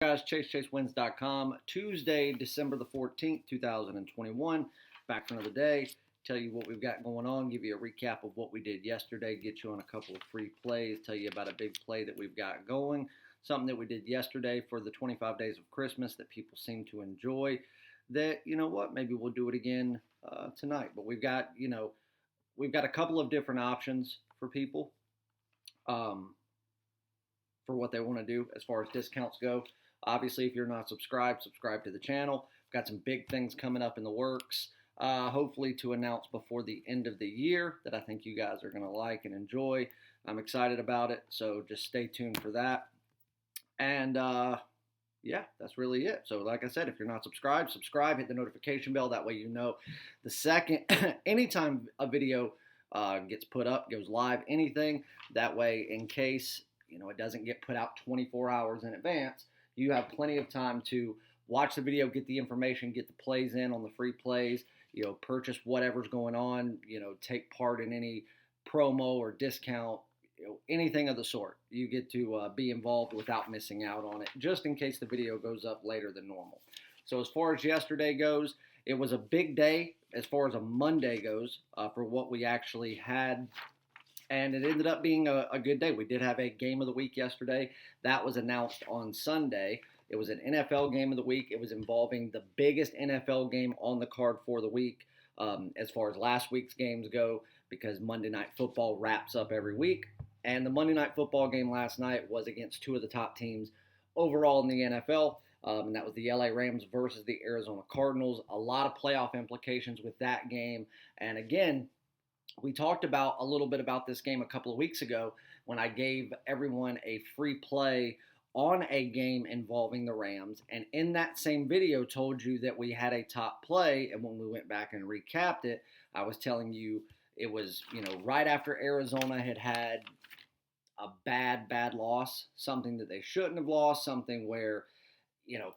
Guys, ChaseWins.com. Tuesday, December the 14th, 2021. Back for another day. Tell you what we've got going on, give you a recap of what we did yesterday, get you on a couple of free plays, tell you about a big play that we've got going, something that we did yesterday for the 25 days of Christmas that people seem to enjoy, that, you know what, maybe we'll do it again tonight. But we've got a couple of different options for people for what they want to do as far as discounts go. Obviously, if you're not subscribed, subscribe to the channel. We've got some big things coming up in the works. Hopefully to announce before the end of the year that I think you guys are going to like and enjoy. I'm excited about it, so just stay tuned for that. And yeah, that's really it. So like I said, if you're not subscribed, subscribe, hit the notification bell. That way you know the second, anytime a video gets put up, goes live, anything. That way, in case it doesn't get put out 24 hours in advance, you have plenty of time to watch the video, get the information, get the plays in on the free plays, purchase whatever's going on, take part in any promo or discount, anything of the sort. You get to be involved without missing out on it, just in case the video goes up later than normal. So as far as yesterday goes, it was a big day as far as a Monday goes for what we actually had. And it ended up being a good day. We did have a game of the week yesterday. That was announced on Sunday. It was an NFL game of the week. It was involving the biggest NFL game on the card for the week as far as last week's games go, because Monday Night Football wraps up every week. And the Monday Night Football game last night was against two of the top teams overall in the NFL, and that was the LA Rams versus the Arizona Cardinals. A lot of playoff implications with that game. And again, we talked about a little bit about this game a couple of weeks ago when I gave everyone a free play on a game involving the Rams, and in that same video told you that we had a top play. And when we went back and recapped it, I was telling you it was right after Arizona had a bad loss, something that they shouldn't have lost, something where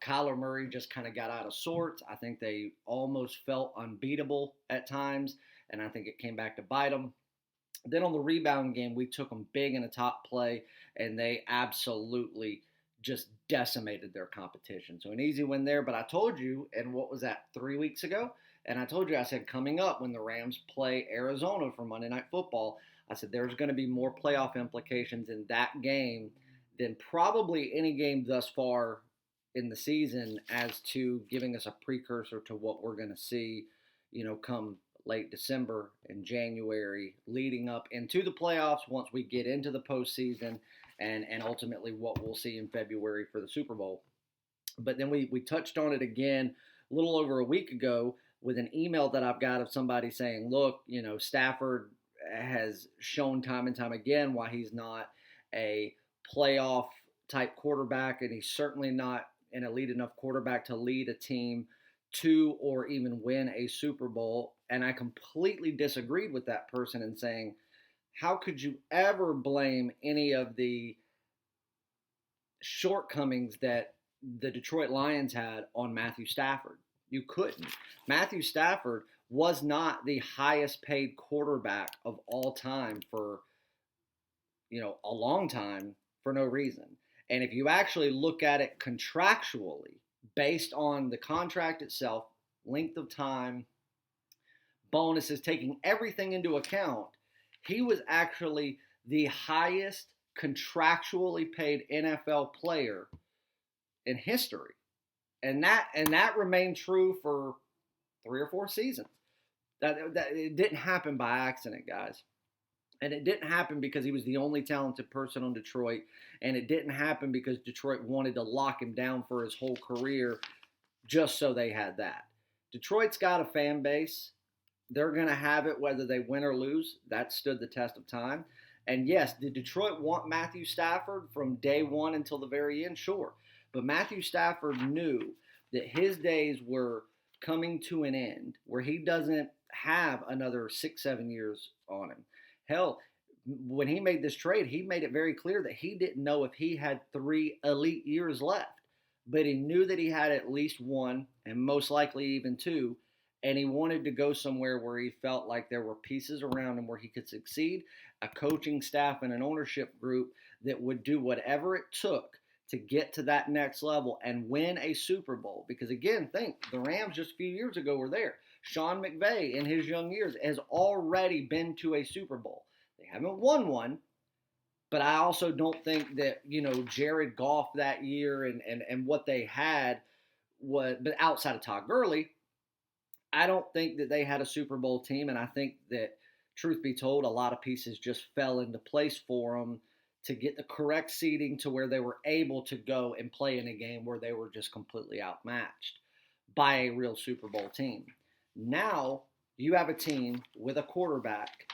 Kyler Murray just kind of got out of sorts. I think they almost felt unbeatable at times, and I think it came back to bite them. Then on the rebound game, we took them big in a top play, and they absolutely just decimated their competition. So an easy win there. But I told you, and what was that, 3 weeks ago? And I told you, I said, coming up when the Rams play Arizona for Monday Night Football, I said there's going to be more playoff implications in that game than probably any game thus far in the season, as to giving us a precursor to what we're going to see, come late December and January, leading up into the playoffs once we get into the postseason, and ultimately what we'll see in February for the Super Bowl. But then we touched on it again a little over a week ago with an email that I've got of somebody saying, look, Stafford has shown time and time again why he's not a playoff type quarterback, and he's certainly not an elite enough quarterback to lead a team to or even win a Super Bowl. And I completely disagreed with that person in saying, how could you ever blame any of the shortcomings that the Detroit Lions had on Matthew Stafford? You couldn't. Matthew Stafford was not the highest paid quarterback of all time for, a long time for no reason. And if you actually look at it contractually, based on the contract itself, length of time, bonuses, taking everything into account, he was actually the highest contractually paid NFL player in history. And that remained true for 3 or 4 seasons. That it didn't happen by accident, guys. And it didn't happen because he was the only talented person on Detroit. And it didn't happen because Detroit wanted to lock him down for his whole career just so they had that. Detroit's got a fan base. They're going to have it whether they win or lose. That stood the test of time. And yes, did Detroit want Matthew Stafford from day one until the very end? Sure. But Matthew Stafford knew that his days were coming to an end, where he doesn't have another 6-7 years on him. Hell, when he made this trade, he made it very clear that he didn't know if he had 3 elite years left. But he knew that he had at least 1, and most likely even 2, and he wanted to go somewhere where he felt like there were pieces around him where he could succeed, a coaching staff and an ownership group that would do whatever it took to get to that next level and win a Super Bowl. Because again, think the Rams just a few years ago were there. Sean McVay in his young years has already been to a Super Bowl. They haven't won one, but I also don't think that, Jared Goff that year and what they had was, but outside of Todd Gurley, I don't think that they had a Super Bowl team. And I think that, truth be told, a lot of pieces just fell into place for them to get the correct seeding to where they were able to go and play in a game where they were just completely outmatched by a real Super Bowl team. Now you have a team with a quarterback,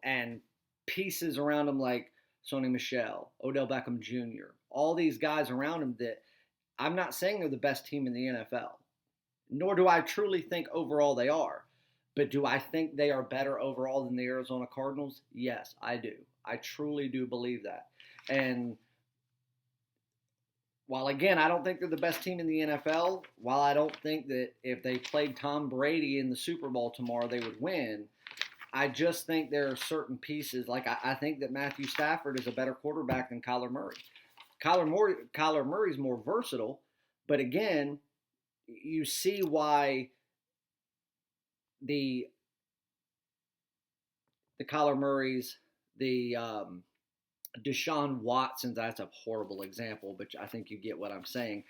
and pieces around him like Sony Michel, Odell Beckham Jr., all these guys around him that I'm not saying they're the best team in the NFL, nor do I truly think overall they are. But do I think they are better overall than the Arizona Cardinals? Yes, I do. I truly do believe that. And while, again, I don't think they're the best team in the NFL, while I don't think that if they played Tom Brady in the Super Bowl tomorrow, they would win, I just think there are certain pieces. Like, I think that Matthew Stafford is a better quarterback than Kyler Murray. Kyler Murray's more versatile, but again, you see why the Kyler Murrays, the Deshaun Watsons, that's a horrible example, but I think you get what I'm saying.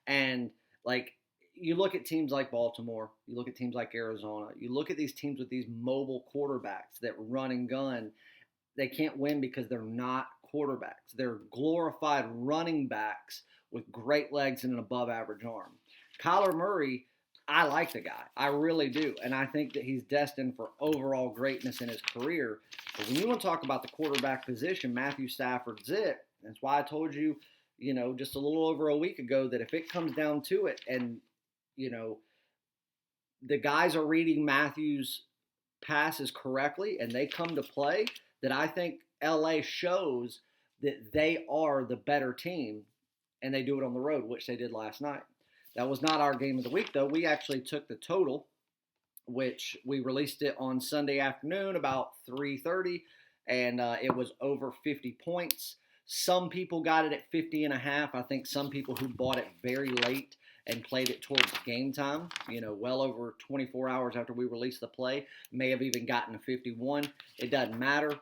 And, like, you look at teams like Baltimore, you look at teams like Arizona, you look at these teams with these mobile quarterbacks that run and gun. They can't win because they're not quarterbacks. They're glorified running backs with great legs and an above-average arm. Kyler Murray, I like the guy. I really do. And I think that he's destined for overall greatness in his career. But when you want to talk about the quarterback position, Matthew Stafford's it. That's why I told you, just a little over a week ago that if it comes down to it and, the guys are reading Matthew's passes correctly and they come to play, that I think LA shows that they are the better team and they do it on the road, which they did last night. That was not our game of the week, though. We actually took the total, which we released it on Sunday afternoon about 3:30, and it was over 50 points. Some people got it at 50.5. I think some people who bought it very late and played it towards game time, well over 24 hours after we released the play, may have even gotten a 51. It doesn't matter.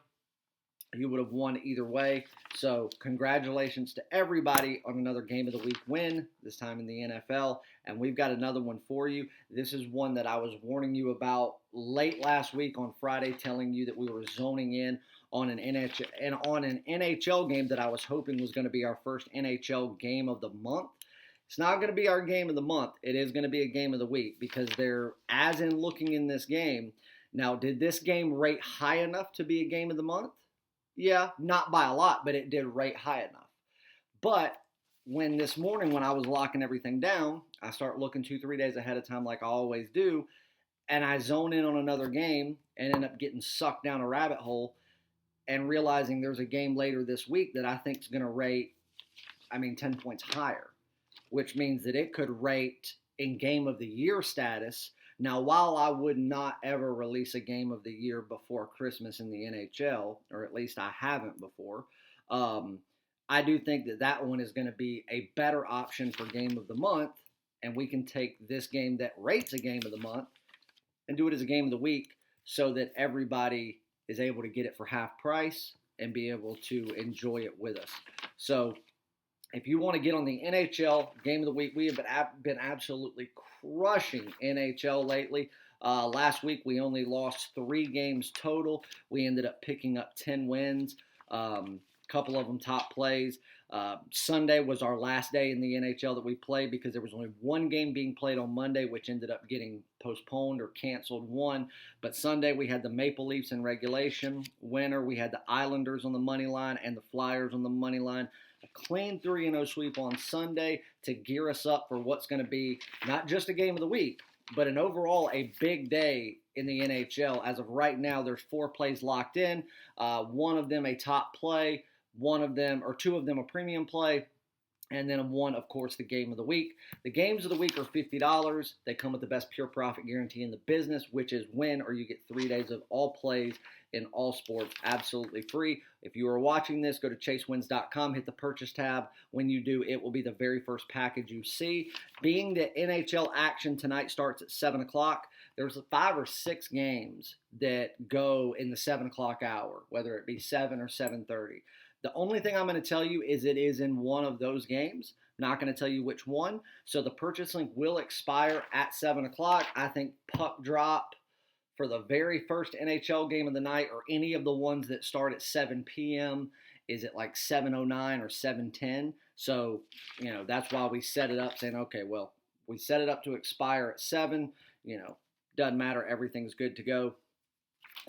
You would have won either way. So congratulations to everybody on another Game of the Week win, this time in the NFL. And we've got another one for you. This is one that I was warning you about late last week on Friday, telling you that we were zoning in on an NHL game that I was hoping was going to be our first NHL game of the month. It's not going to be our game of the month. It is going to be a game of the week because they're, as in looking in this game. Now, did this game rate high enough to be a game of the month? Yeah, not by a lot, but it did rate high enough. But this morning when I was locking everything down, I start looking 2-3 days ahead of time like I always do, and I zone in on another game and end up getting sucked down a rabbit hole and realizing there's a game later this week that I think is going to rate, 10 points higher, which means that it could rate in Game of the Year status. Now, while I would not ever release a Game of the Year before Christmas in the NHL, or at least I haven't before, I do think that one is going to be a better option for Game of the Month, and we can take this game that rates a Game of the Month and do it as a Game of the Week so that everybody is able to get it for half price and be able to enjoy it with us. So if you want to get on the NHL Game of the Week, we have been absolutely crushing NHL lately. Last week, we only lost 3 games total. We ended up picking up 10 wins, couple of them top plays. Sunday was our last day in the NHL that we played because there was only one game being played on Monday, which ended up getting postponed or canceled one. But Sunday, we had the Maple Leafs in regulation winner. We had the Islanders on the money line and the Flyers on the money line. A clean 3-0 sweep on Sunday to gear us up for what's going to be not just a game of the week, but an overall a big day in the NHL. As of right now, there's 4 plays locked in. One of them a top play, 2 of them a premium play, And then one, of course, the game of the week. The games of the week are $50. They come with the best pure profit guarantee in the business, which is win or you get 3 days of all plays in all sports absolutely free. If you are watching this, go to chasewins.com, hit the purchase tab. When you do, it will be the very first package you see. Being that NHL action tonight starts at 7 o'clock, there's 5 or 6 games that go in the 7 o'clock hour, whether it be 7 or 7:30. The only thing I'm going to tell you is it is in one of those games. I'm not going to tell you which one. So the purchase link will expire at 7 o'clock. I think puck drop for the very first NHL game of the night or any of the ones that start at 7 p.m. is at like 7:09 or 7:10. So, that's why we set it up saying, okay, well, we set it up to expire at 7. Doesn't matter. Everything's good to go.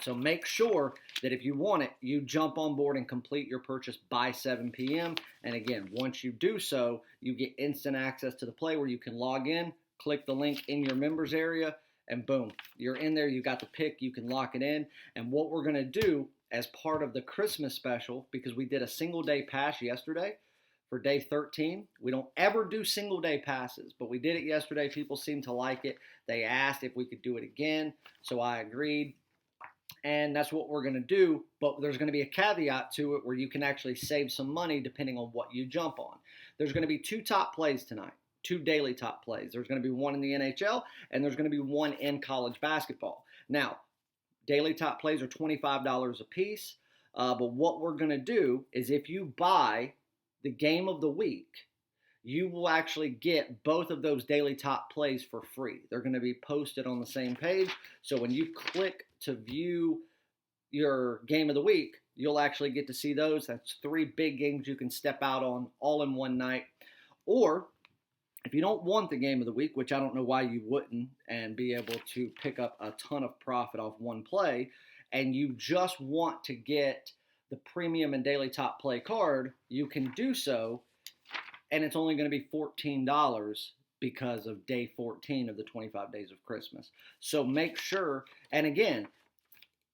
So make sure that if you want it, you jump on board and complete your purchase by 7 p.m. And again, once you do so, you get instant access to the play where you can log in, click the link in your members area, and boom, you're in there. You got the pick. You can lock it in. And what we're going to do as part of the Christmas special, because we did a single day pass yesterday for day 13. We don't ever do single day passes, but we did it yesterday. People seemed to like it. They asked if we could do it again, so I agreed. And that's what we're going to do, but there's going to be a caveat to it where you can actually save some money depending on what you jump on. There's going to be 2 top plays tonight, 2 daily top plays. There's going to be one in the NHL, and there's going to be one in college basketball. Now, daily top plays are $25 a piece, but what we're going to do is if you buy the game of the week, you will actually get both of those daily top plays for free. They're going to be posted on the same page. So when you click to view your game of the week, you'll actually get to see those. That's 3 big games you can step out on all in one night. Or if you don't want the game of the week, which I don't know why you wouldn't, and be able to pick up a ton of profit off one play, and you just want to get the premium and daily top play card, you can do so. And it's only going to be $14 because of day 14 of the 25 days of Christmas. So make sure, and again,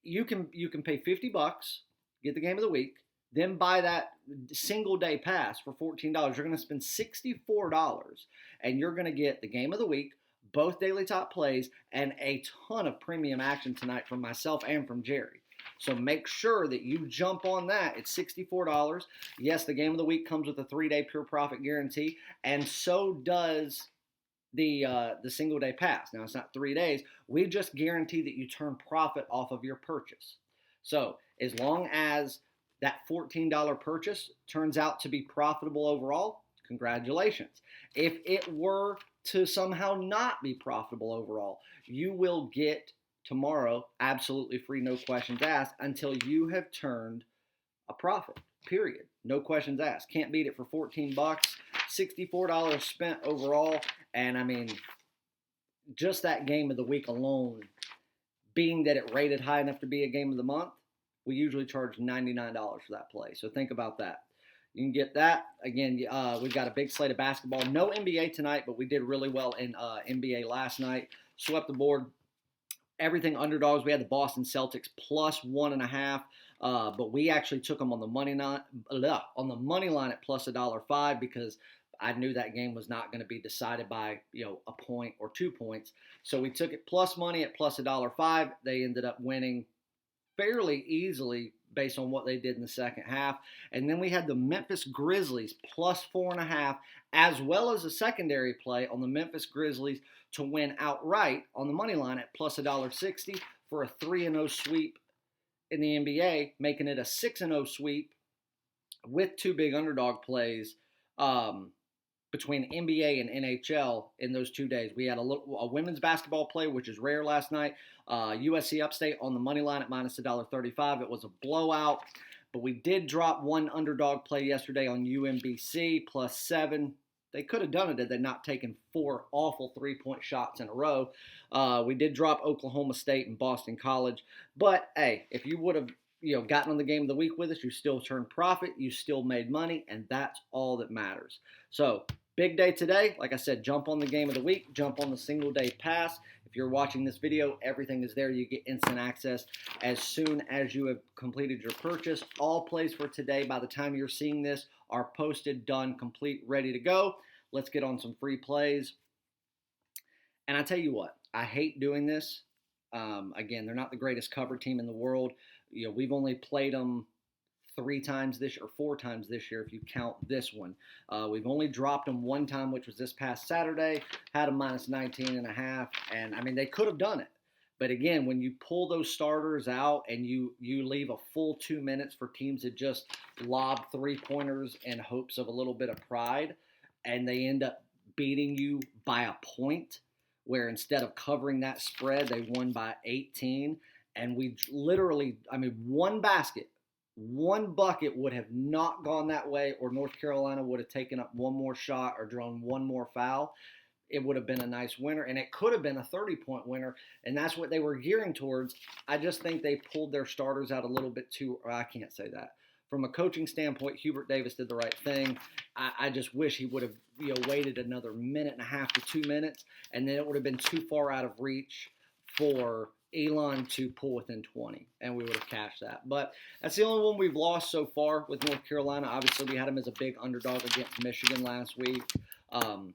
you can pay $50, get the game of the week, then buy that single day pass for $14. You're going to spend $64, and you're going to get the game of the week, both daily top plays, and a ton of premium action tonight from myself and from Jerry. So make sure that you jump on that. It's $64. Yes, the game of the week comes with a 3-day pure profit guarantee, and so does the single day pass. Now, it's not 3 days. We just guarantee that you turn profit off of your purchase. So as long as that $14 purchase turns out to be profitable overall, congratulations. If it were to somehow not be profitable overall, you will get tomorrow absolutely free, no questions asked, until you have turned a profit, period. No questions asked. Can't beat it for $14, $64 spent overall. And I mean, just that game of the week alone, being that it rated high enough to be a game of the month, we usually charge $99 for that play. So think about that. You can get that. Again, we've got a big slate of basketball. No NBA tonight, but we did really well in NBA last night. Swept the board. Everything underdogs. We had the Boston Celtics plus 1.5, but we actually took them on the money line at plus $1.05 because I knew that game was not going to be decided by a point or 2 points. So we took it plus money at plus $1.05. They ended up winning fairly easily based on what they did in the second half. And then we had the Memphis Grizzlies plus 4.5, as well as a secondary play on the Memphis Grizzlies to win outright on the money line at plus $1.60 for a 3-0 sweep in the NBA, making it a 6-0 sweep with 2 big underdog plays between NBA and NHL in those 2 days. We had a women's basketball play, which is rare last night. USC Upstate on the money line at minus $1.35. It was a blowout, but we did drop one underdog play yesterday on UMBC plus 7. They could have done it had they not taken 4 awful 3-point shots in a row. We did drop Oklahoma State and Boston College. But, hey, if you would have gotten on the game of the week with us, you still turned profit, you still made money, and that's all that matters. So Big day today. Like I said, jump on the game of the week, jump on the single day pass. If you're watching this video, everything is there. You get instant access as soon as you have completed your purchase. All plays for today, by the time you're seeing this, are posted, done, complete, ready to go. Let's get on some free plays. And I tell you what, I hate doing this. Again, they're not the greatest cover team in the world. We've only played them 4 times this year if you count this one. We've only dropped them one time, which was this past Saturday. Had them minus 19.5, and I mean they could have done it. But again, when you pull those starters out and you leave a full 2 minutes for teams to just lob 3-pointers in hopes of a little bit of pride, and they end up beating you by a point, where instead of covering that spread, they won by 18. And we literally, one bucket would have not gone that way, or North Carolina would have taken up one more shot or drawn one more foul. It would have been a nice winner, and it could have been a 30-point winner, and that's what they were gearing towards. I just think they pulled their starters out a little bit too, or I can't say that. From a coaching standpoint, Hubert Davis did the right thing. I just wish he would have waited another minute and a half to 2 minutes, and then it would have been too far out of reach for Elon to pull within 20, and we would have cashed that. But that's the only one we've lost so far with North Carolina. Obviously, we had them as a big underdog against Michigan last week. And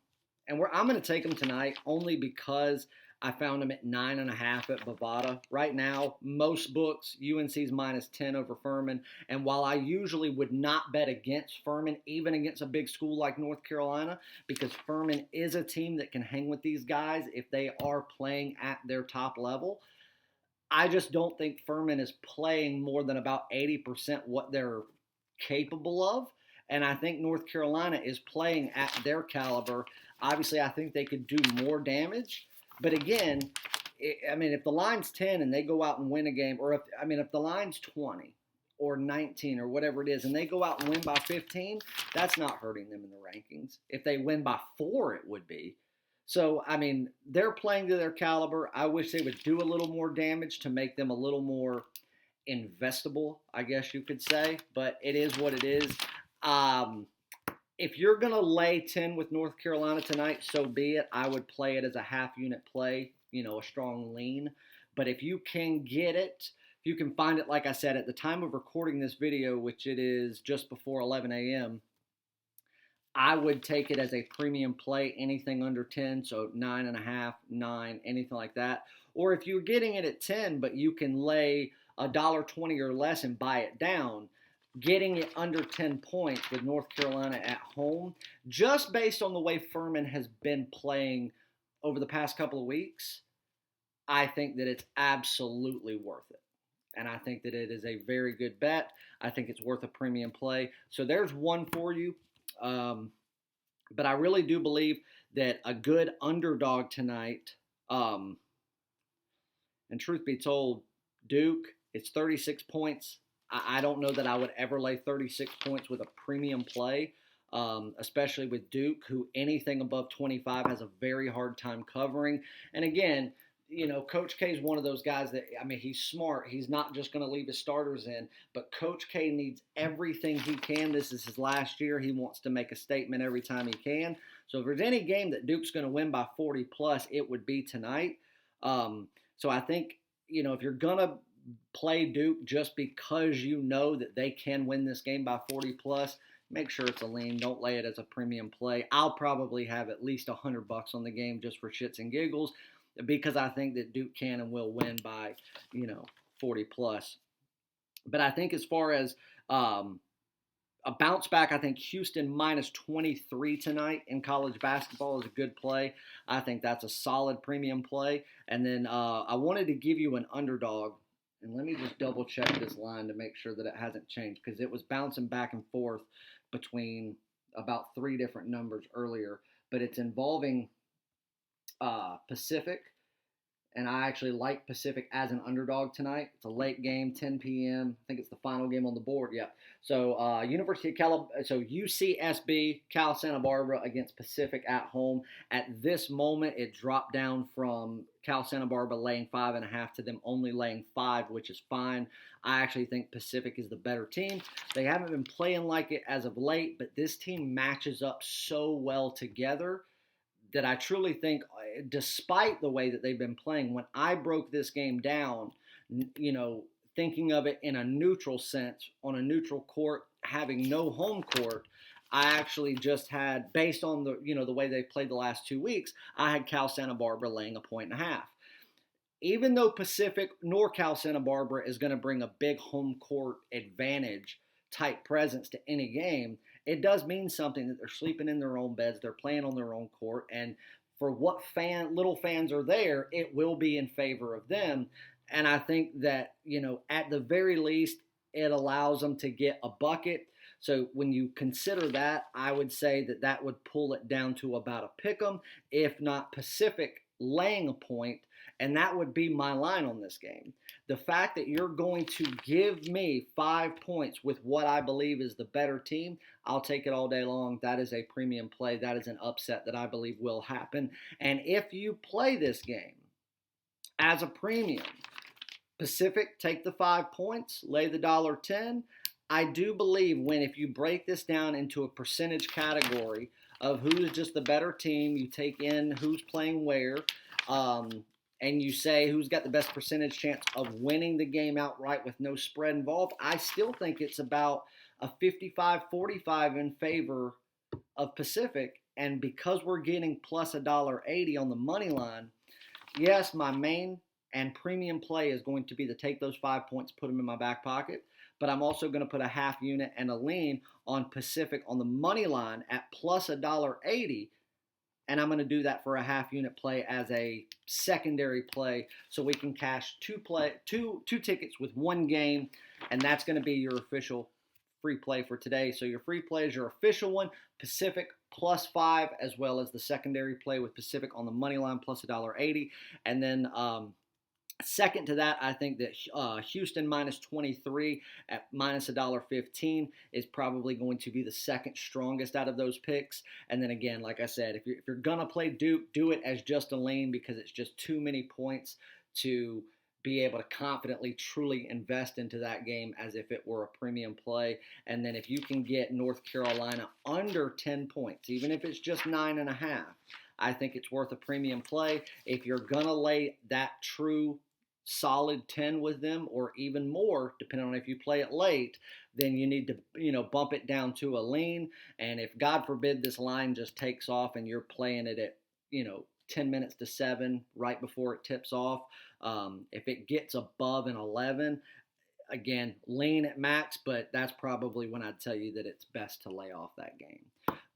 I'm going to take them tonight only because I found them at 9.5 at Bovada. Right now, most books, UNC's minus 10 over Furman. And while I usually would not bet against Furman, even against a big school like North Carolina, because Furman is a team that can hang with these guys if they are playing at their top level, I just don't think Furman is playing more than about 80% what they're capable of. And I think North Carolina is playing at their caliber. Obviously, I think they could do more damage. But again, if the line's 10 and they go out and win a game, or if the line's 20 or 19 or whatever it is, and they go out and win by 15, that's not hurting them in the rankings. If they win by 4, it would be. So, they're playing to their caliber. I wish they would do a little more damage to make them a little more investable, I guess you could say. But it is what it is. If you're going to lay 10 with North Carolina tonight, so be it. I would play it as a half-unit play, a strong lean. But if you can get it, if you can find it, like I said, at the time of recording this video, which it is just before 11 a.m., I would take it as a premium play, anything under 10, so 9.5, 9, anything like that. Or if you're getting it at 10, but you can lay $1.20 or less and buy it down, getting it under 10 points with North Carolina at home, just based on the way Furman has been playing over the past couple of weeks, I think that it's absolutely worth it. And I think that it is a very good bet. I think it's worth a premium play. So there's one for you. But I really do believe that a good underdog tonight, and truth be told, Duke, it's 36 points. I don't know that I would ever lay 36 points with a premium play, especially with Duke, who anything above 25 has a very hard time covering. And again, Coach K is one of those guys that, he's smart. He's not just going to leave his starters in, but Coach K needs everything he can. This is his last year. He wants to make a statement every time he can. So if there's any game that Duke's going to win by 40 plus, it would be tonight. So I think, if you're going to play Duke just because you know that they can win this game by 40 plus, make sure it's a lean. Don't lay it as a premium play. I'll probably have at least $100 on the game just for shits and giggles, because I think that Duke can and will win by, 40 plus. But I think as far as a bounce back, I think Houston minus 23 tonight in college basketball is a good play. I think that's a solid premium play. And then I wanted to give you an underdog. And let me just double check this line to make sure that it hasn't changed, because it was bouncing back and forth between about 3 different numbers earlier. But it's involving Pacific, and I actually like Pacific as an underdog tonight. It's a late game, 10 p.m. I think it's the final game on the board. Yeah. So UCSB, Cal Santa Barbara against Pacific at home. At this moment, it dropped down from Cal Santa Barbara laying 5.5 to them only laying 5, which is fine. I actually think Pacific is the better team. They haven't been playing like it as of late, but this team matches up so well together that I truly think, despite the way that they've been playing, when I broke this game down, thinking of it in a neutral sense, on a neutral court, having no home court, I actually just had, based on the way they played the last 2 weeks, I had Cal Santa Barbara laying 1.5. Even though Pacific nor Cal Santa Barbara is going to bring a big home court advantage type presence to any game, it does mean something that they're sleeping in their own beds, they're playing on their own court, and for what little fans are there, it will be in favor of them. And I think that, at the very least, it allows them to get a bucket. So when you consider that, I would say that would pull it down to about a pick 'em, if not Pacific laying a point, and that would be my line on this game. The fact that you're going to give me 5 points with what I believe is the better team, I'll take it all day long. That is a premium play. That is an upset that I believe will happen. And if you play this game as a premium, Pacific, take the 5 points, lay the $1.10. I do believe if you break this down into a percentage category of who's just the better team, you take in who's playing where, and you say who's got the best percentage chance of winning the game outright with no spread involved, I still think it's about a 55-45 in favor of Pacific. And because we're getting plus $1.80 on the money line, yes, my main and premium play is going to be to take those 5 points, put them in my back pocket. But I'm also going to put a half unit and a lean on Pacific on the money line at plus $1.80. And I'm going to do that for a half unit play as a secondary play, so we can cash two tickets with one game, and that's going to be your official free play for today. So your free play is your official one, Pacific plus 5, as well as the secondary play with Pacific on the money line plus $1.80. And then second to that, I think that Houston minus 23 at minus $1.15 is probably going to be the second strongest out of those picks. And then again, like I said, if you're going to play Duke, do it as just a lean, because it's just too many points to be able to confidently, truly invest into that game as if it were a premium play. And then if you can get North Carolina under 10 points, even if it's just 9.5, I think it's worth a premium play. If you're going to lay that true solid 10 with them, or even more, depending on if you play it late, then you need to, bump it down to a lean. And if, God forbid, this line just takes off and you're playing it at, 10 minutes to 7 right before it tips off, if it gets above an 11, again, lean at max, but that's probably when I'd tell you that it's best to lay off that game.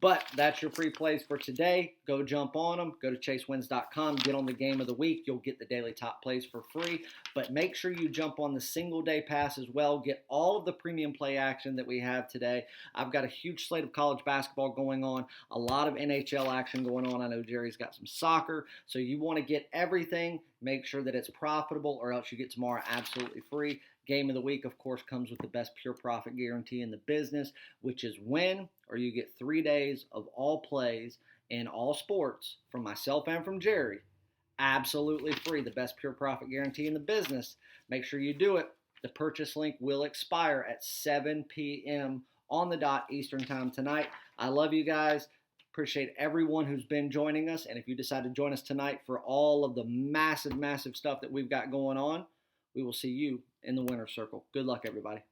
But that's your free plays for today. Go jump on them. Go to chasewins.com. Get on the game of the week. You'll get the daily top plays for free. But make sure you jump on the single day pass as well. Get all of the premium play action that we have today. I've got a huge slate of college basketball going on. A lot of NHL action going on. I know Jerry's got some soccer. So you want to get everything. Make sure that it's profitable, or else you get tomorrow absolutely free. Game of the week, of course, comes with the best pure profit guarantee in the business, which is win, or you get 3 days of all plays in all sports from myself and from Jerry, absolutely free. The best pure profit guarantee in the business. Make sure you do it. The purchase link will expire at 7 p.m. on the dot Eastern time tonight. I love you guys. Appreciate everyone who's been joining us. And if you decide to join us tonight for all of the massive, massive stuff that we've got going on, we will see you in the winner's circle. Good luck, everybody.